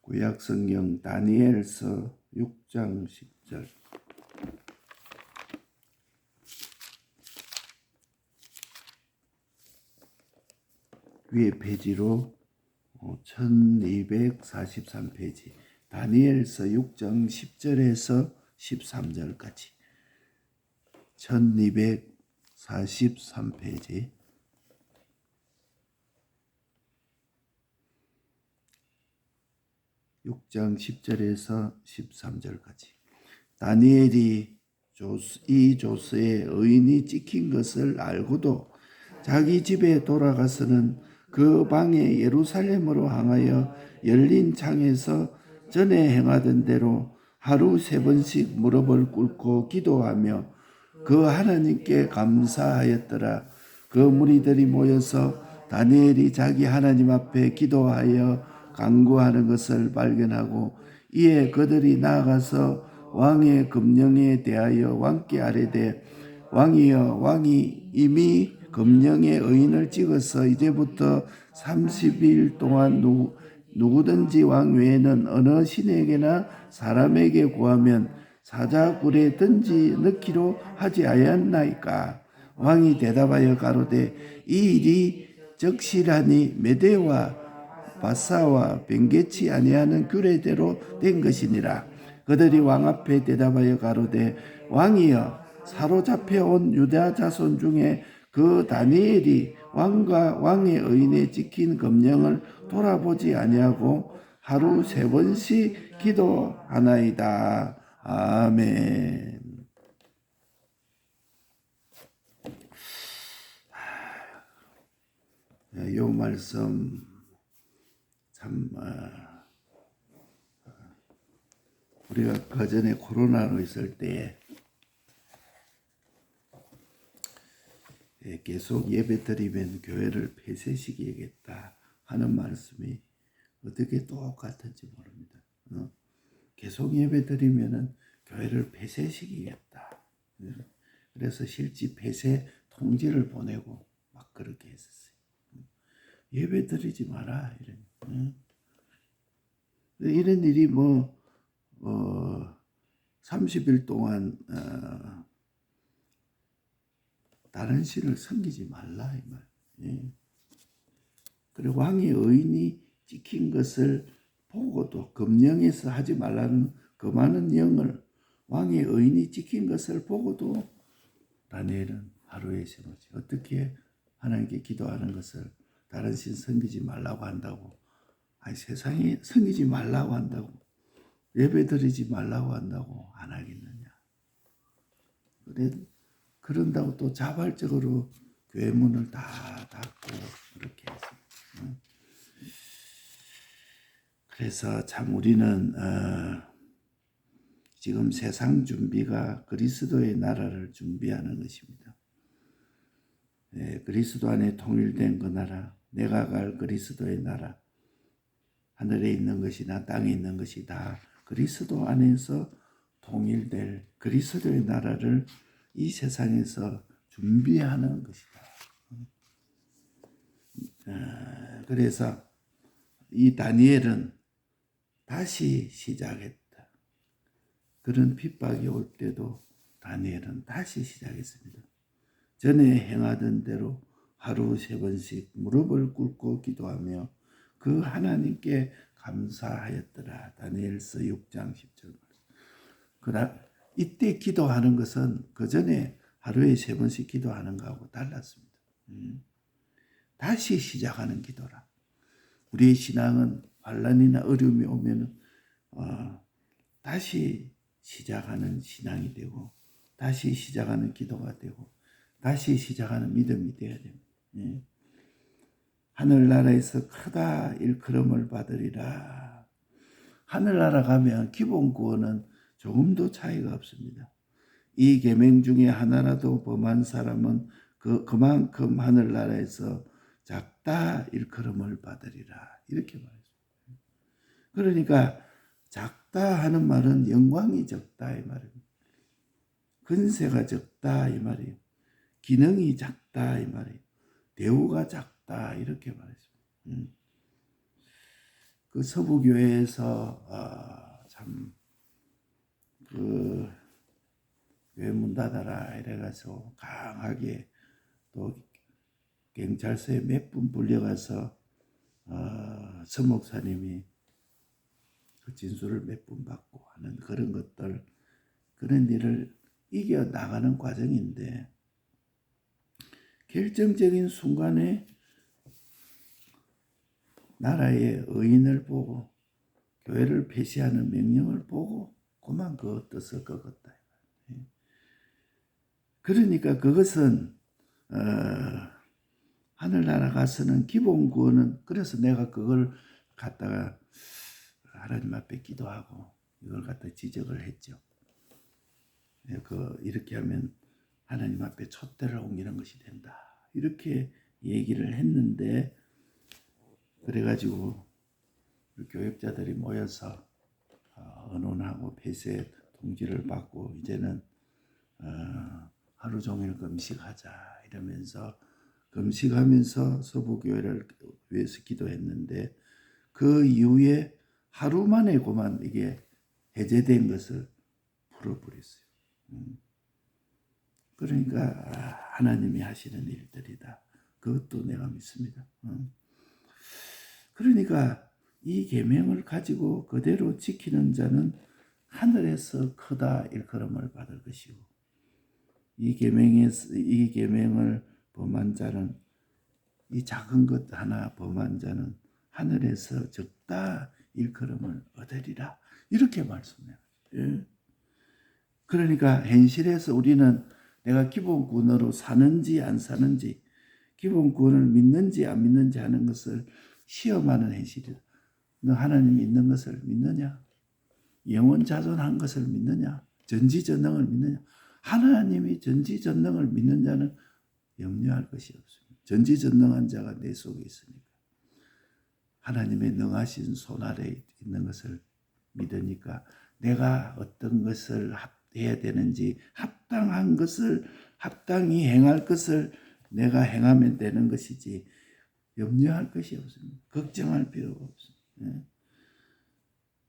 구약성경 다니엘서 6장 10절. 위에 페이지로 1243페이지 다니엘서 6장 10절에서 13절까지 1243페이지 (6장 10절에서 13절까지) 다니엘이 이 조스의 의인이 찍힌 것을 알고도 자기 집에 돌아가서는 그 방에 예루살렘으로 향하여 열린 창에서 전에 행하던 대로 하루 3번씩 무릎을 꿇고 기도하며 그 하나님께 감사하였더라. 그 무리들이 모여서 다니엘이 자기 하나님 앞에 기도하여 간구하는 것을 발견하고 이에 그들이 나아가서 왕의 금령에 대하여 왕께 아뢰되 왕이여, 왕이 이미 금령의 의인을 찍어서 이제부터 30일 동안 누구든지 왕 외에는 어느 신에게나 사람에게 구하면 사자굴에 던지 넣기로 하지 아니하였나이까. 왕이 대답하여 가로되 이 일이 적실하니 메대와 바사와 변개치 아니하는 규례대로 된 것이니라. 그들이 왕 앞에 대답하여 가로되 왕이여, 사로잡혀온 유다 자손 중에 그 다니엘이 왕과 왕의 의인에 찍힌 금령을 돌아보지 아니하고 하루 3번씩 기도하나이다. 아멘. 이 말씀 참 우리가 그전에 코로나로 있을 때 계속 예배 드리면 교회를 폐쇄시키겠다 하는 말씀이 어떻게 똑같은지 모릅니다. 계속 예배 드리면은 교회를 폐쇄시키겠다. 그래서 실제 폐쇄 통지를 보내고 막 그렇게 했었어요. 예배 드리지 마라 이런 일이 30일 동안 다른 신을 섬기지 말라 이 말. 그리고 왕의 의인이 찍힌 것을 보고도 금령에서 하지 말라는 그 많은 영을 왕의 의인이 찍힌 것을 보고도 다니엘은 하루에 3번씩 어떻게 하나님께 기도하는 것을 다른 신 섬기지 말라고 한다고, 아니 세상에 섬기지 말라고 한다고, 예배 드리지 말라고 한다고 안 하겠느냐. 그런다고 또 자발적으로 교회 문을 다 닫고 그렇게 했습니다. 그래서 참 우리는 지금 세상 준비가 그리스도의 나라를 준비하는 것입니다. 그리스도 안에 통일된 그 나라, 내가 갈 그리스도의 나라, 하늘에 있는 것이나 땅에 있는 것이 다 그리스도 안에서 통일될 그리스도의 나라를 이 세상에서 준비하는 것이다. 그래서 이 다니엘은 다시 시작했다. 그런 핍박이 올 때도 다니엘은 다시 시작했습니다. 전에 행하던 대로 하루 3번씩 무릎을 꿇고 기도하며 그 하나님께 감사하였더라. 다니엘서 6장 10절. 이때 기도하는 것은 그 전에 하루에 3번씩 기도하는 것하고 달랐습니다. 다시 시작하는 기도라. 우리의 신앙은 환난이나 어려움이 오면 다시 시작하는 신앙이 되고, 다시 시작하는 기도가 되고, 다시 시작하는 믿음이 되어야 됩니다. 하늘나라에서 크다 일컬음을 받으리라. 하늘나라 가면 기본 구원은 조금도 차이가 없습니다. 이 계명 중에 하나라도 범한 사람은 그만큼 하늘나라에서 작다 일컬음을 받으리라. 이렇게 말했습니다. 그러니까 작다 하는 말은 영광이 적다 이 말입니다. 근세가 적다 이 말이에요. 기능이 작다 이 말이에요. 대우가 작다 이렇게 말했습니다. 그 서부교회에서 참그 교회 문 닫아라 이래가지고 강하게 또 경찰서에 몇 분 불려가서 서목사님이 그 진술을 몇 분 받고 하는 그런 것들, 그런 일을 이겨 나가는 과정인데, 결정적인 순간에 나라의 의인을 보고 교회를 폐쇄하는 명령을 보고 그만 그 뜻을 꺾었다. 그러니까 그것은 하늘나라 가서는 기본 구원은, 그래서 내가 그걸 갖다가 하나님 앞에 기도하고 이걸 갖다 지적을 했죠. 이렇게 하면 하나님 앞에 촛대를 옮기는 것이 된다. 이렇게 얘기를 했는데, 그래가지고 교역자들이 모여서 언론하고 폐쇄 통지를 받고 이제는 하루 종일 금식하자 이러면서 금식하면서 서부교회를 위해서 기도했는데, 그 이후에 하루 만에 그만 이게 해제된 것을 풀어버렸어요. 그러니까 하나님이 하시는 일들이다. 그것도 내가 믿습니다. 그러니까 이 계명을 가지고 그대로 지키는 자는 하늘에서 크다 일컬음을 받을 것이고, 이 계명을 범한 자는, 이 작은 것 하나 범한 자는 하늘에서 적다 일컬음을 얻으리라. 이렇게 말씀해요. 예. 그러니까 현실에서 우리는 내가 기본구원으로 사는지 안 사는지, 기본구원을 믿는지 안 믿는지 하는 것을 시험하는 현실이다. 너 하나님이 있는 것을 믿느냐? 영원자존한 것을 믿느냐? 전지전능을 믿느냐? 하나님이 전지전능을 믿는 자는 염려할 것이 없습니다. 전지전능한 자가 내 속에 있으니까. 하나님의 능하신 손 아래에 있는 것을 믿으니까 내가 어떤 것을 해야 되는지, 합당한 것을, 합당히 행할 것을 내가 행하면 되는 것이지 염려할 것이 없습니다. 걱정할 필요가 없습니다.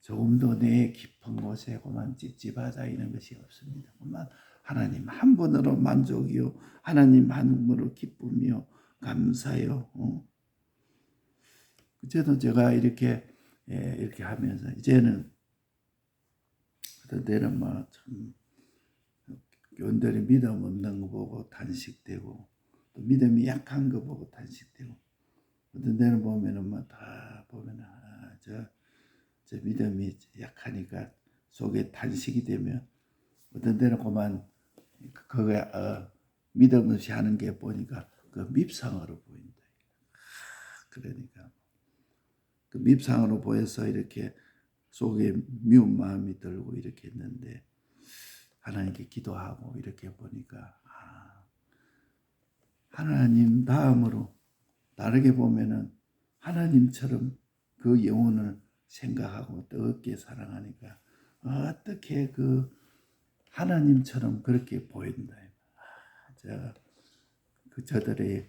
조금도 내 깊은 곳에 그만 찝찝하자 이런 것이 없습니다. 그만 하나님 한 분으로 만족이요, 하나님 한 분으로 기쁨이요, 감사요. 그때도 제가 이렇게 하면서 이제는 어떤 때는 참 교인들이 믿음 없는 거 보고 탄식되고, 또 믿음이 약한 거 보고 탄식되고, 어떤 때는 보면은 다 보면은 저 믿음이 약하니까 속에 탄식이 되면, 어떤 때는 그만 그게 믿음 없이 하는 게 보니까 그 밉상으로 보인다. 그러니까 그 밉상으로 보여서 이렇게 속에 미운 마음이 들고 이렇게 했는데, 하나님께 기도하고 이렇게 보니까 하나님 다음으로 다르게 보면은 하나님처럼 그 영혼을 생각하고 뜨겁게 사랑하니까 어떻게 그 하나님처럼 그렇게 보인다. 저들의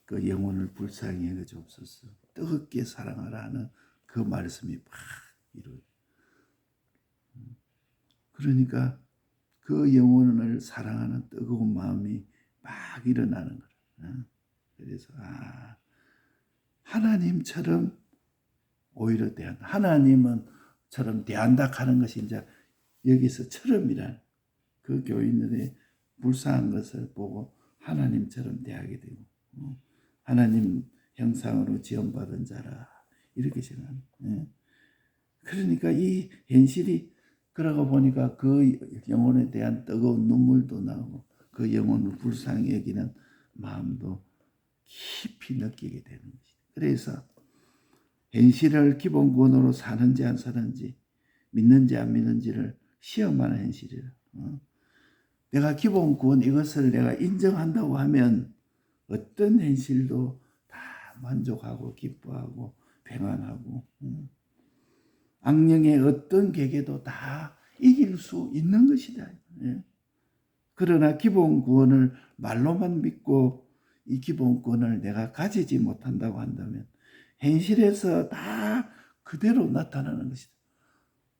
그 영혼을 불쌍히 여겨 주옵소서. 뜨겁게 사랑하라 하는 그 말씀이 막 이루어져. 그러니까 그 영혼을 사랑하는 뜨거운 마음이 막 일어나는 거야. 그래서 하나님처럼 오히려 하나님은처럼 대한다 하는 것이 이제 여기서 처럼이란, 그 교인들의 불쌍한 것을 보고 하나님처럼 대하게 되고, 하나님 형상으로 지음받은 자라 이렇게 생각합니다. 그러니까 이 현실이, 그러고 보니까 그 영혼에 대한 뜨거운 눈물도 나오고 그 영혼을 불쌍히 여기는 마음도 깊이 느끼게 되는 것이죠. 그래서 현실을 기본구원으로 사는지 안 사는지, 믿는지 안 믿는지를 시험하는 현실이라. 내가 기본구원 이것을 내가 인정한다고 하면 어떤 현실도 다 만족하고 기뻐하고 평안하고, 악령의 어떤 계계도 다 이길 수 있는 것이다. 그러나 기본 구원을 말로만 믿고 이 기본 구원을 내가 가지지 못한다고 한다면, 현실에서 다 그대로 나타나는 것이다.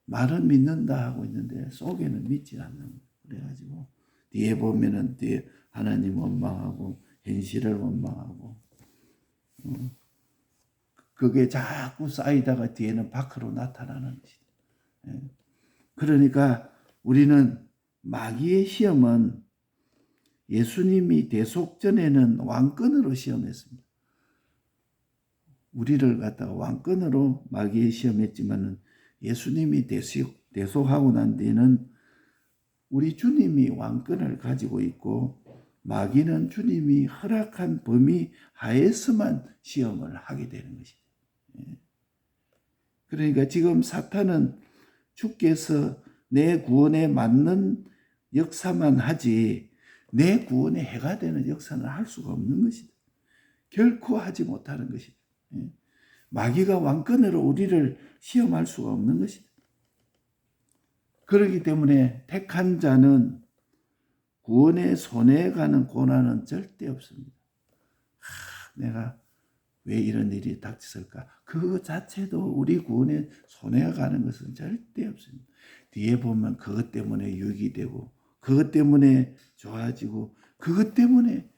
말은 믿는다 하고 있는데 속에는 믿지 않는 거예요. 그래가지고 뒤에 보면은 뒤에 하나님 원망하고 현실을 원망하고 그게 자꾸 쌓이다가 뒤에는 밖으로 나타나는 것이다. 예. 그러니까 우리는 마귀의 시험은 예수님이 대속전에는 왕권으로 시험했습니다. 우리를 갖다가 왕권으로 마귀의 시험했지만은 예수님이 대속하고 난 뒤에는 우리 주님이 왕권을 가지고 있고 마귀는 주님이 허락한 범위 하에서만 시험을 하게 되는 것입니다. 그러니까 지금 사탄은 주께서 내 구원에 맞는 역사만 하지 내 구원에 해가 되는 역사는 할 수가 없는 것이다. 결코 하지 못하는 것이다. 마귀가 왕권으로 우리를 시험할 수가 없는 것이다. 그렇기 때문에 택한 자는 구원에 손해가는 고난은 절대 없습니다. 내가 왜 이런 일이 닥쳤을까? 그 자체도 우리 구원에 손해가 가는 것은 절대 없습니다. 뒤에 보면 그것 때문에 유익이 되고 그것 때문에 좋아지고 그것 때문에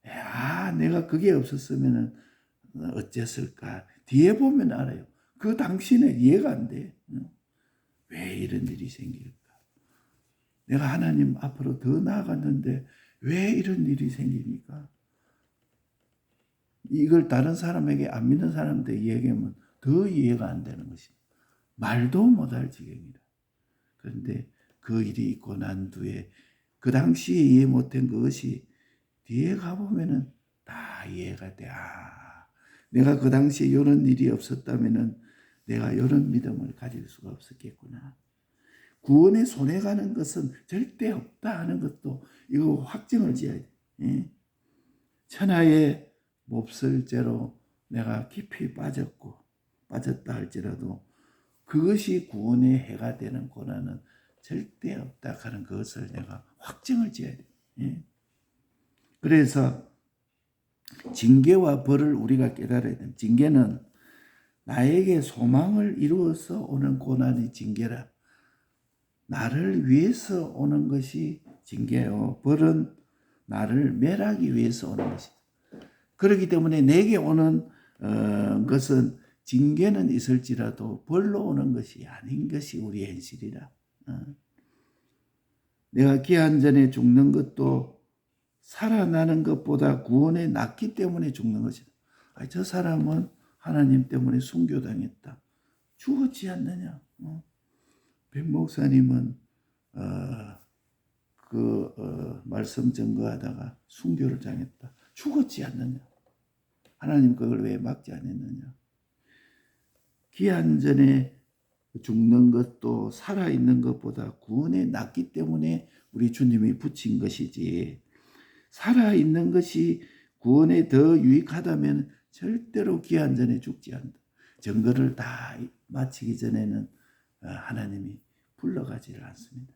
내가 그게 없었으면 어쨌을까? 뒤에 보면 알아요. 그 당시는 이해가 안 돼. 왜 이런 일이 생길까? 내가 하나님 앞으로 더 나아갔는데 왜 이런 일이 생깁니까? 이걸 다른 사람에게 안 믿는 사람한테 이야기하면 더 이해가 안 되는 것입니다. 말도 못할 지경이라. 그런데 그 일이 있고 난 뒤에 그 당시에 이해 못한 그것이 뒤에 가보면은 다 이해가 돼. 내가 그 당시에 이런 일이 없었다면은 내가 이런 믿음을 가질 수가 없었겠구나. 구원에 손해가는 것은 절대 없다 하는 것도 이거 확증을 지어야 돼. 예? 천하의 몹쓸 죄로 내가 깊이 빠졌다 할지라도 그것이 구원의 해가 되는 고난은 절대 없다 하는 것을 내가 확증을 지어야 돼. 예? 그래서 징계와 벌을 우리가 깨달아야 됩니다. 징계는 나에게 소망을 이루어서 오는 고난이 징계라. 나를 위해서 오는 것이 징계요. 벌은 나를 멸하기 위해서 오는 것이다. 그렇기 때문에 내게 오는 것은 징계는 있을지라도 벌로 오는 것이 아닌 것이 우리의 현실이라. 내가 기한 전에 죽는 것도 살아나는 것보다 구원에 낫기 때문에 죽는 것이다. 저 사람은 하나님 때문에 순교당했다. 죽었지 않느냐. 백 목사님은 말씀 증거하다가 순교를 당했다. 죽었지 않느냐. 하나님 그걸 왜 막지 않았느냐. 기한 전에 죽는 것도 살아있는 것보다 구원에 낫기 때문에 우리 주님이 붙인 것이지 살아있는 것이 구원에 더 유익하다면 절대로 기한 전에 죽지 않는다. 증거를 다 마치기 전에는 하나님이 불러가지를 않습니다.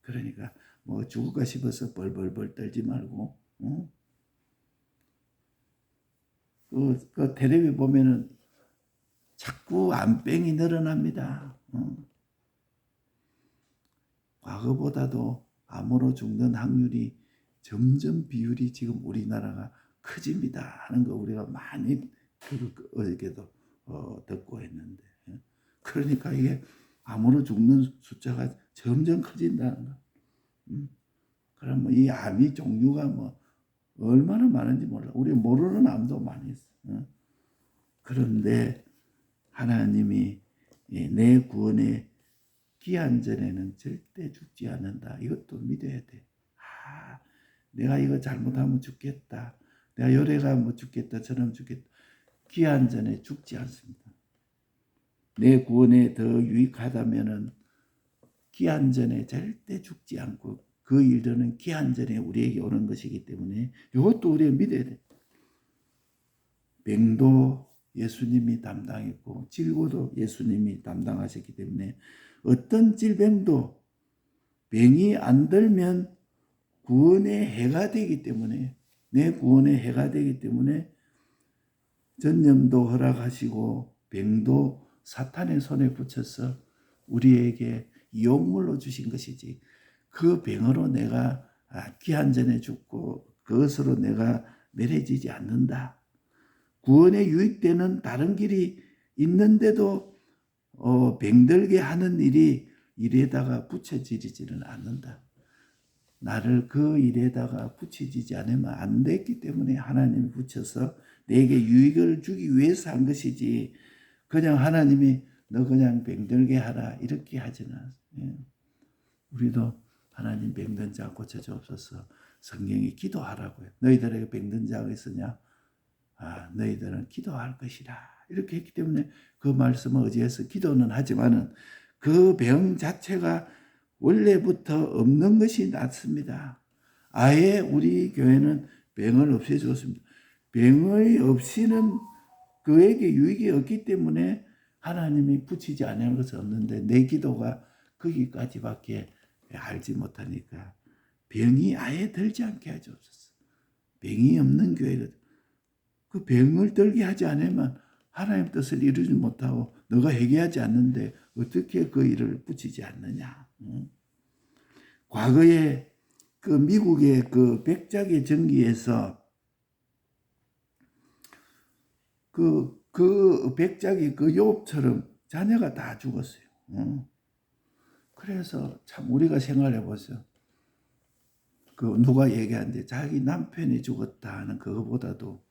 그러니까 뭐 죽을까 싶어서 벌벌벌 떨지 말고 그 텔레비 보면은 자꾸 암병이 늘어납니다. 과거보다도 암으로 죽는 확률이 점점 비율이 지금 우리나라가 커집니다 하는 거 우리가 많이 어저께도 듣고 했는데 그러니까 이게 암으로 죽는 숫자가 점점 커진다는 거. 그럼 뭐 이 암이 종류가 뭐 얼마나 많은지 몰라. 우리 모르는 암도 많이 있어. 그런데 하나님이 내 구원에 기한 전에는 절대 죽지 않는다. 이것도 믿어야 돼. 내가 이거 잘못하면 죽겠다. 내가 열애가 뭐 죽겠다. 저놈 죽겠다. 기한 전에 죽지 않습니다. 내 구원에 더 유익하다면은 기한 전에 절대 죽지 않고 그 일들은 기한 전에 우리에게 오는 것이기 때문에 이것도 우리가 믿어야 돼. 병도 예수님이 담당했고 질고도 예수님이 담당하셨기 때문에 어떤 질병도 병이 안 들면 구원의 해가 되기 때문에 내 구원의 해가 되기 때문에 전염도 허락하시고 병도 사탄의 손에 붙여서 우리에게 용물로 주신 것이지, 그 병으로 내가 기한 전에 죽고 그것으로 내가 멸해지지 않는다. 구원에 유익되는 다른 길이 있는데도 병들게 하는 일이 일에다가 붙여지지는 않는다. 나를 그 일에다가 붙여지지 않으면 안 됐기 때문에 하나님이 붙여서 내게 유익을 주기 위해서 한 것이지, 그냥 하나님이 너 그냥 병들게 하라 이렇게 하지는 않아요. 우리도 하나님 병든 자 고쳐주옵소서. 성경이 기도하라고요. 너희들에게 병든 자가 있으냐? 너희들은 기도할 것이라 이렇게 했기 때문에 그 말씀을 의지해서 기도는 하지만은 그 병 자체가 원래부터 없는 것이 낫습니다. 아예 우리 교회는 병을 없애주었습니다. 병의 없이는 그에게 유익이 없기 때문에 하나님이 붙이지 않은 것은 없는데, 내 기도가 거기까지밖에 알지 못하니까 병이 아예 들지 않게 하옵소서. 병이 없는 교회거든. 그 병을 들게 하지 않으면 하나님 뜻을 이루지 못하고 너가 회개하지 않는데 어떻게 그 일을 붙이지 않느냐. 과거에 그 미국의 그 백작의 전기에서 그 백작이 그 욥처럼 자녀가 다 죽었어요. 그래서 참 우리가 생각해 보세요. 그 누가 얘기하는데 자기 남편이 죽었다 하는 그거보다도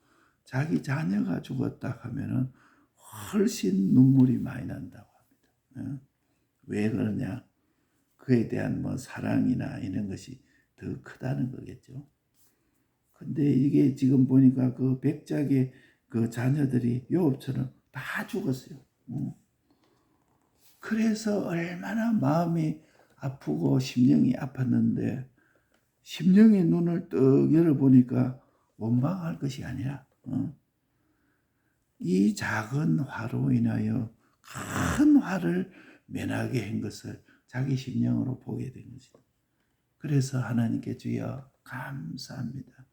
자기 자녀가 죽었다 하면은 훨씬 눈물이 많이 난다고 합니다. 왜 그러냐? 그에 대한 뭐 사랑이나 이런 것이 더 크다는 거겠죠. 근데 이게 지금 보니까 그 백작의 그 자녀들이 욥처럼 다 죽었어요. 그래서 얼마나 마음이 아프고 심령이 아팠는데, 심령의 눈을 떡 열어보니까 원망할 것이 아니라 이 작은 화로 인하여 큰 화를 면하게 한 것을 자기 심령으로 보게 된 것이다. 그래서 하나님께 주여 감사합니다.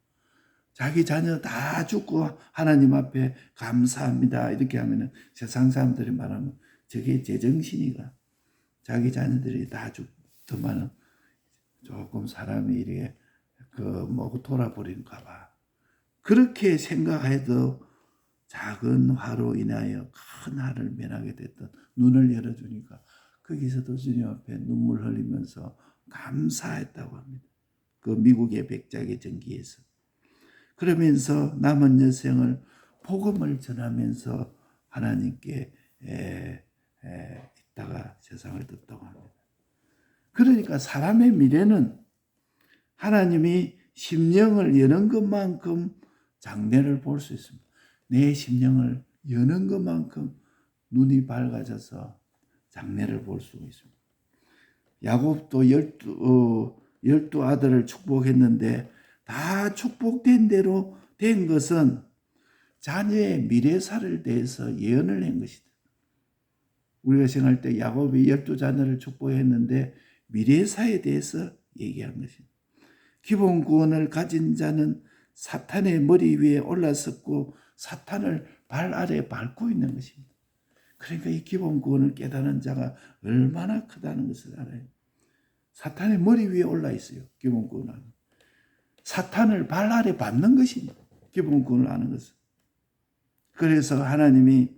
자기 자녀 다 죽고 하나님 앞에 감사합니다 이렇게 하면은 세상 사람들이 말하면 저게 제정신이가, 자기 자녀들이 다 죽더만은 조금 사람이 이렇게 뭐 돌아버린가 봐. 그렇게 생각해도 작은 화로 인하여 큰 화를 면하게 됐던 눈을 열어주니까 거기서도 주님 앞에 눈물 흘리면서 감사했다고 합니다. 그 미국의 백작의 전기에서. 그러면서 남은 여생을 복음을 전하면서 하나님께 있다가 세상을 떴다고 합니다. 그러니까 사람의 미래는 하나님이 심령을 여는 것만큼 장래를 볼 수 있습니다. 내 심령을 여는 것만큼 눈이 밝아져서 장래를 볼 수 있습니다. 야곱도 12 아들을 축복했는데 다 축복된 대로 된 것은 자녀의 미래사를 대해서 예언을 한 것이다. 우리가 생각할 때 야곱이 12자녀를 축복했는데 미래사에 대해서 얘기한 것입니다. 기본 구원을 가진 자는 사탄의 머리 위에 올라섰고 사탄을 발 아래 밟고 있는 것입니다. 그러니까 이 기본 구원을 깨닫는 자가 얼마나 크다는 것을 알아요. 사탄의 머리 위에 올라 있어요. 기본 구원은. 사탄을 발 아래 밟는 것입니다. 기본 구원을 아는 것은. 그래서 하나님이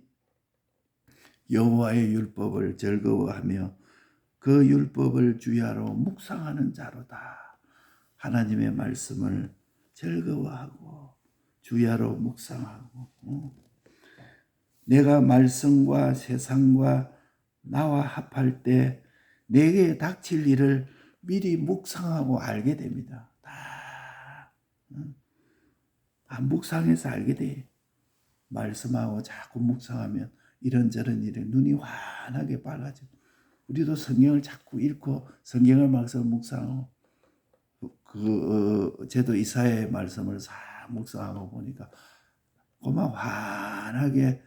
여호와의 율법을 즐거워하며 그 율법을 주야로 묵상하는 자로다. 하나님의 말씀을 즐거워하고 주야로 묵상하고, 내가 말씀과 세상과 나와 합할 때 내게 닥칠 일을 미리 묵상하고 알게 됩니다. 다 묵상해서 알게 돼. 말씀하고 자꾸 묵상하면 이런저런 일에 눈이 환하게 밝아져. 우리도 성경을 자꾸 읽고 성경을 막상 묵상하고 저도 이사야의 말씀을 싹 묵상하고 보니까 고만 환하게,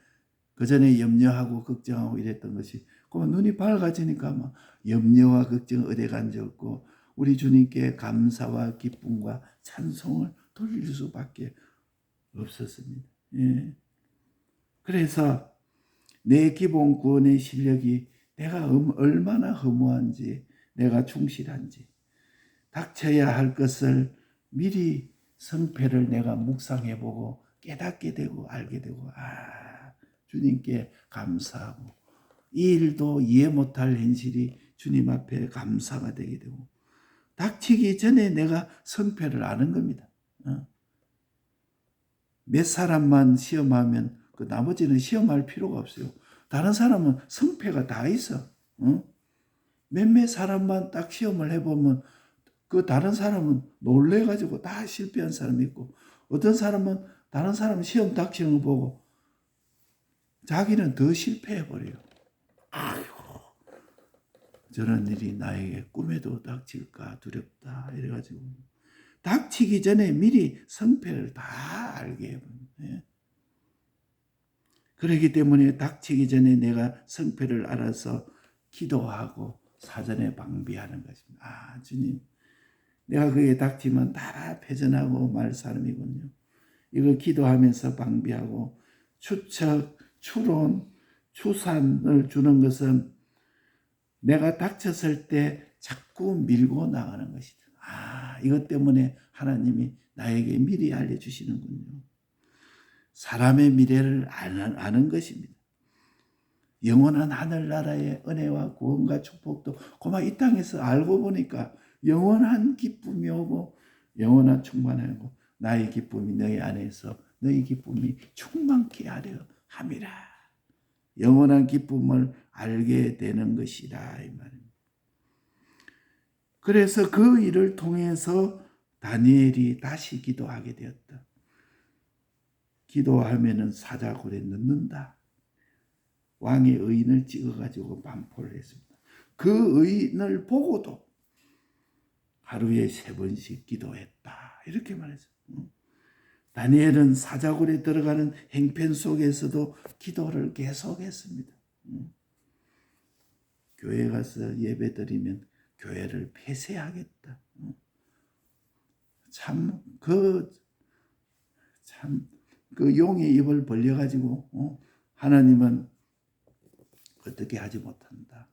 그 전에 염려하고 걱정하고 이랬던 것이 고만 눈이 밝아지니까 막 염려와 걱정 어디 간 적 없고 우리 주님께 감사와 기쁨과 찬송을 돌릴 수밖에 없었습니다. 예. 그래서 내 기본 구원의 실력이 내가 얼마나 허무한지, 내가 충실한지, 닥쳐야 할 것을 미리 성패를 내가 묵상해보고 깨닫게 되고 알게 되고, 주님께 감사하고, 이 일도 이해 못할 현실이 주님 앞에 감사가 되게 되고, 닥치기 전에 내가 성패를 아는 겁니다. 몇 사람만 시험하면 그 나머지는 시험할 필요가 없어요. 다른 사람은 성패가 다 있어. 몇몇 사람만 딱 시험을 해보면 그 다른 사람은 놀래가지고 다 실패한 사람이 있고, 어떤 사람은 다른 사람 시험 닥치는 거 보고 자기는 더 실패해버려요. 아이고, 저런 일이 나에게 꿈에도 닥칠까 두렵다 이래가지고 닥치기 전에 미리 성패를 다 알게 해버려요. 그렇기 때문에 닥치기 전에 내가 성패를 알아서 기도하고 사전에 방비하는 것입니다. 주님, 내가 그게 닥치면 다 패전하고 말 사람이군요. 이걸 기도하면서 방비하고, 추측, 추론, 추산을 주는 것은 내가 닥쳤을 때 자꾸 밀고 나가는 것이다. 이것 때문에 하나님이 나에게 미리 알려주시는군요. 사람의 미래를 아는 것입니다. 영원한 하늘나라의 은혜와 구원과 축복도 고마 이 땅에서 알고 보니까 영원한 기쁨이 오고 영원한 충만이 오고, 나의 기쁨이 너희 안에서 너희 기쁨이 충만케 하려 함이라. 영원한 기쁨을 알게 되는 것이다 이 말입니다. 그래서 그 일을 통해서 다니엘이 다시 기도하게 되었다. 기도하면은 사자굴에 넣는다. 왕의 의인을 찍어가지고 반포를 했습니다. 그 의인을 보고도 하루에 3번씩 기도했다. 이렇게 말했어요. 다니엘은 사자굴에 들어가는 행편 속에서도 기도를 계속했습니다. 교회 가서 예배 드리면 교회를 폐쇄하겠다. 그 용의 입을 벌려가지고 하나님은 어떻게 하지 못한다.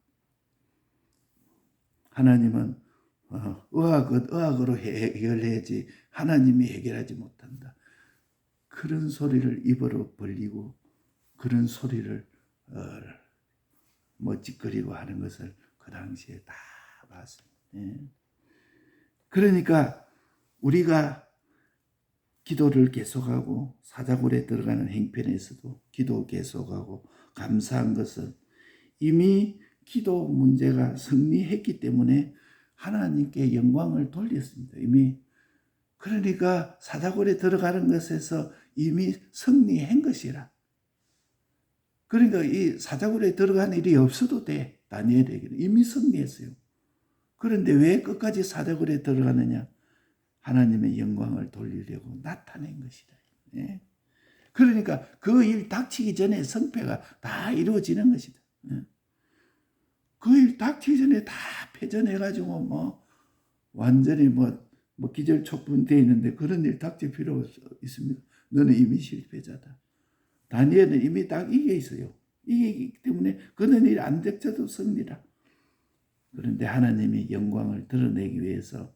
하나님은 의학으로 해결해야지 하나님이 해결하지 못한다. 그런 소리를 입으로 벌리고 그런 소리를 멋짓거리고 하는 것을 그 당시에 다 봤습니다. 그러니까 우리가 기도를 계속하고 사자굴에 들어가는 행편에서도 기도 계속하고 감사한 것은 이미 기도 문제가 승리했기 때문에 하나님께 영광을 돌렸습니다. 이미. 그러니까 사자굴에 들어가는 것에서 이미 승리한 것이라. 그러니까 이 사자굴에 들어가는 일이 없어도 돼. 다니엘에게는 이미 승리했어요. 그런데 왜 끝까지 사자굴에 들어가느냐? 하나님의 영광을 돌리려고 나타낸 것이다. 그러니까 그 일 닥치기 전에 성패가 다 이루어지는 것이다. 그 일 닥치기 전에 다 패전해가지고 완전히 기절촉분되어 있는데 그런 일 닥칠 필요 있습니까? 너는 이미 실패자다. 다니엘은 이미 딱 이겨 있어요. 이기기 때문에 그런 일 안 닥쳐도 승리라. 그런데 하나님이 영광을 드러내기 위해서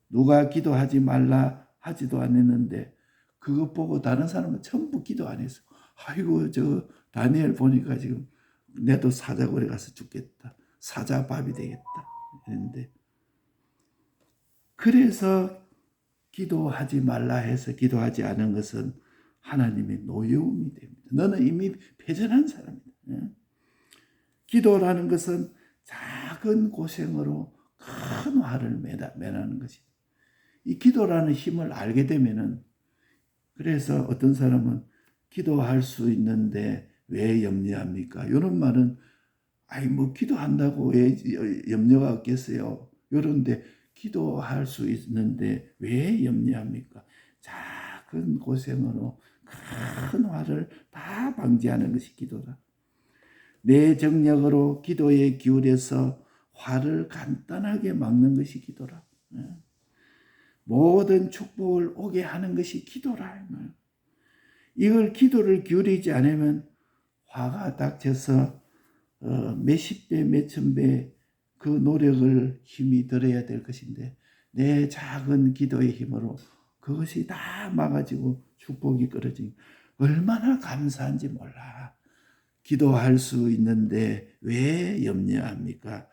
누가 기도하지 말라 하지도 않았는데 그것 보고 다른 사람은 전부 기도 안 했어. 아이고 저 다니엘 보니까 지금 내도 사자굴에 가서 죽겠다. 사자밥이 되겠다. 이랬는데 그래서 기도하지 말라 해서 기도하지 않은 것은 하나님의 노여움이 됩니다. 너는 이미 패전한 사람이다. 기도라는 것은 작은 고생으로 큰 화를 매라는 것이다. 이 기도라는 힘을 알게 되면은 그래서 어떤 사람은 기도할 수 있는데 왜 염려합니까? 이런 말은 기도한다고 왜 염려가 없겠어요? 이런데 기도할 수 있는데 왜 염려합니까? 작은 고생으로 큰 화를 다 방지하는 것이 기도다. 내 정력으로 기도에 기울여서 화를 간단하게 막는 것이 기도라. 모든 축복을 오게 하는 것이 기도라. 이걸 기도를 기울이지 않으면 화가 닥쳐서 몇십 배, 몇천 배 그 노력을 힘이 들어야 될 것인데 내 작은 기도의 힘으로 그것이 다 막아지고 축복이 끊어지고 얼마나 감사한지 몰라. 기도할 수 있는데 왜 염려합니까?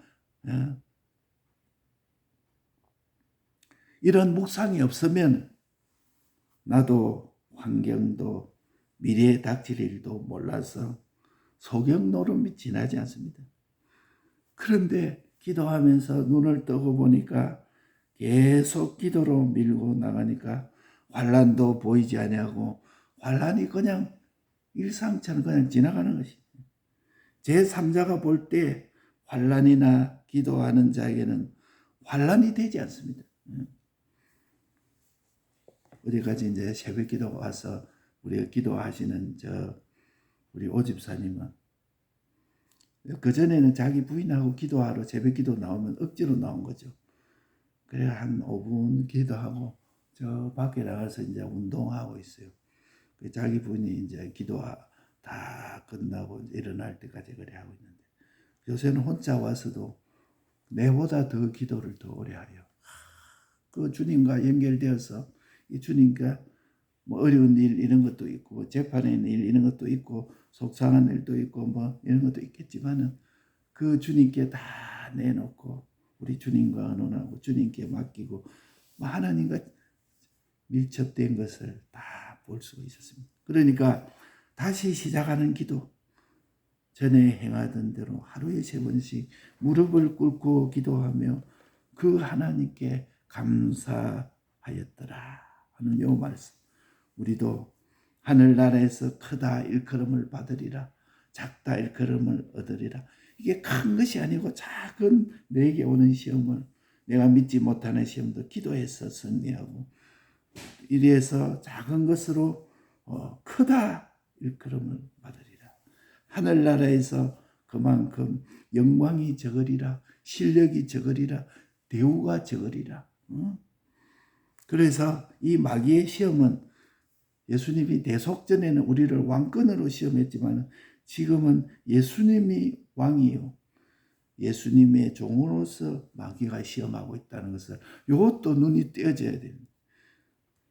이런 묵상이 없으면 나도 환경도 미래에 닥칠 일도 몰라서 소경 노름이 지나지 않습니다. 그런데 기도하면서 눈을 뜨고 보니까 계속 기도로 밀고 나가니까 환난도 보이지 아니하고 환난이 그냥 일상처럼 그냥 지나가는 것이. 제3자가 볼 때 환난이나 기도하는 자에게는 환난이 되지 않습니다. 어디까지 이제 새벽 기도가 와서 우리가 기도하시는 우리 오집사님은 그전에는 자기 부인하고 기도하러 새벽 기도 나오면 억지로 나온 거죠. 그래 한 5분 기도하고 저 밖에 나가서 이제 운동하고 있어요. 자기 부인이 이제 기도 다 끝나고 일어날 때까지 그래 하고 있는데 요새는 혼자 와서도 내보다 더 기도를 더 오래 해요. 그 주님과 연결되어서 이 주님과 뭐 어려운 일 이런 것도 있고 재판에 있는 일 이런 것도 있고 속상한 일도 있고 뭐 이런 것도 있겠지만은 그 주님께 다 내놓고 우리 주님과 의논하고 주님께 맡기고 뭐 하나님과 밀접된 것을 다 볼 수가 있었습니다. 그러니까 다시 시작하는 기도 전에 행하던 대로 하루에 3번씩 무릎을 꿇고 기도하며 그 하나님께 감사하였더라 하는 요 말씀. 우리도 하늘나라에서 크다 일컬음을 받으리라 작다 일컬음을 얻으리라. 이게 큰 것이 아니고 작은 내게 오는 시험을 내가 믿지 못하는 시험도 기도해서 승리하고 이래서 작은 것으로 크다 일컬음을 받으리라. 하늘나라에서 그만큼 영광이 적으리라 실력이 적으리라 대우가 적으리라. 그래서 이 마귀의 시험은 예수님이 대속전에는 우리를 왕권으로 시험했지만 지금은 예수님이 왕이요 예수님의 종으로서 마귀가 시험하고 있다는 것을 이것도 눈이 띄어져야 됩니다.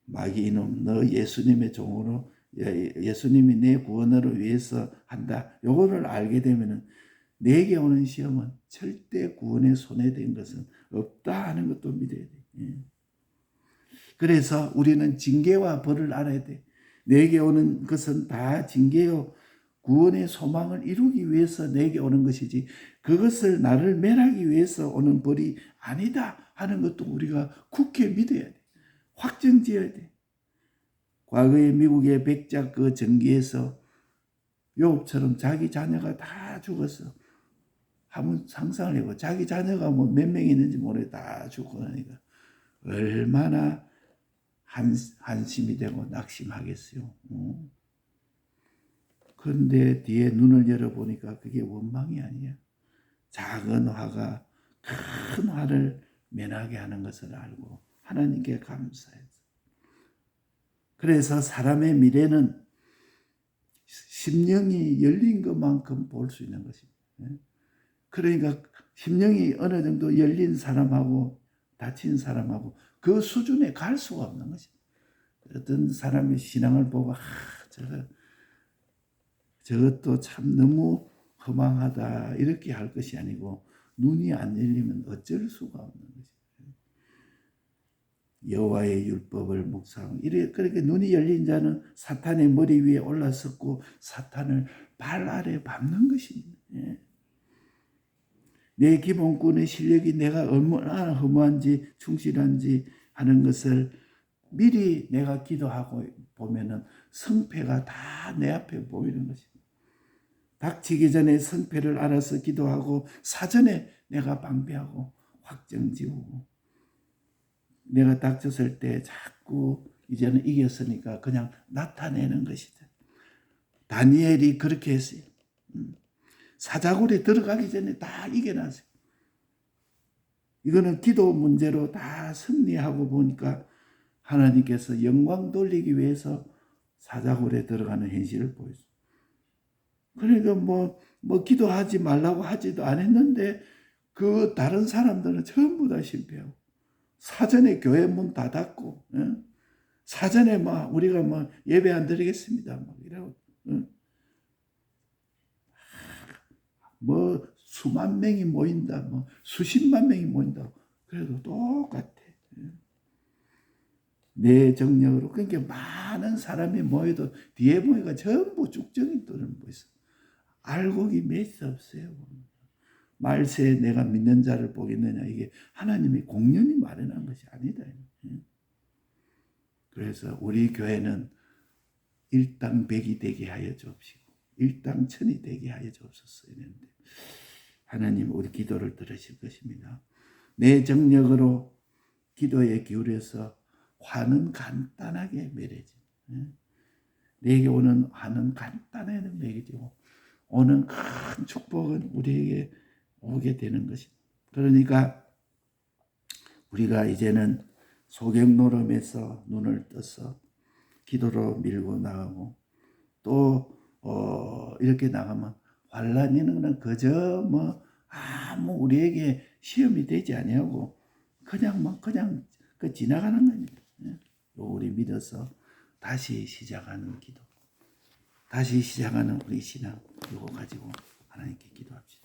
마귀 이놈 너 예수님의 종으로 예수님이 내 구원을 위해서 한다. 요거를 알게 되면은 내게 오는 시험은 절대 구원에 손해된 것은 없다 하는 것도 믿어야 돼. 그래서 우리는 징계와 벌을 알아야 돼. 내게 오는 것은 다 징계요 구원의 소망을 이루기 위해서 내게 오는 것이지 그것을 나를 멸하기 위해서 오는 벌이 아니다 하는 것도 우리가 굳게 믿어야 돼. 확정지어야 돼. 과거에 미국의 백작 그 전기에서 욥처럼 자기 자녀가 다 죽었어. 한번 상상을 해봐. 자기 자녀가 뭐 몇 명 있는지 모르게 다 죽고 나니까 얼마나 한심이 되고 낙심하겠어요. 그런데 뒤에 눈을 열어보니까 그게 원망이 아니야. 작은 화가 큰 화를 면하게 하는 것을 알고 하나님께 감사해서. 그래서 사람의 미래는 심령이 열린 것만큼 볼 수 있는 것입니다. 그러니까 심령이 어느 정도 열린 사람하고 닫힌 사람하고 그 수준에 갈 수가 없는 것입니다. 어떤 사람의 신앙을 보고 저것도 참 너무 허망하다 이렇게 할 것이 아니고 눈이 안 열리면 어쩔 수가 없는 것입니다. 여호와의 율법을 묵상. 그러니까 눈이 열린 자는 사탄의 머리 위에 올라섰고 사탄을 발 아래 밟는 것입니다. 내 기본권의 실력이 내가 얼마나 허무한지 충실한지 하는 것을 미리 내가 기도하고 보면은 성패가 다 내 앞에 보이는 것입니다. 닥치기 전에 성패를 알아서 기도하고 사전에 내가 방비하고 확정지우고 내가 닥쳤을 때 자꾸 이제는 이겼으니까 그냥 나타내는 것이다. 다니엘이 그렇게 했어요. 사자굴에 들어가기 전에 다 이겨놨어요. 이거는 기도 문제로 다 승리하고 보니까 하나님께서 영광 돌리기 위해서 사자굴에 들어가는 현실을 보여줘요. 그러니까 뭐 기도하지 말라고 하지도 않았는데 그 다른 사람들은 전부 다 실패하고 사전에 교회 문 다 닫고 사전에 막 우리가 뭐 예배 안 드리겠습니다 막 이러고 뭐 수만 명이 모인다 뭐 수십만 명이 모인다 그래도 똑같아. 내 정력으로 그러니까 많은 사람이 모여도 뒤에 모여가 전부 쭉정이들은 뭐 있어. 알곡이 몇 수 없어요. 말세에 내가 믿는 자를 보겠느냐 이게 하나님이 공연히 마련한 것이 아니다. 그래서 우리 교회는 일당백이 되게 하여 주옵시고 일당천이 되게 하여 주옵소서 이랬는데 하나님 우리 기도를 들으실 것입니다. 내 정력으로 기도에 기울여서 화는 간단하게 맺어지. 내게 오는 화는 간단하게 맺어지고 오는 큰 축복은 우리에게 오게 되는 것입니다. 그러니까 우리가 이제는 소경 노름에서 눈을 떠서 기도로 밀고 나가고 또 이렇게 나가면 환란이는 그저 아무 우리에게 시험이 되지 아니하고 그냥 그 지나가는 겁니다. 우리 믿어서 다시 시작하는 기도, 다시 시작하는 우리 신앙 이거 가지고 하나님께 기도합시다.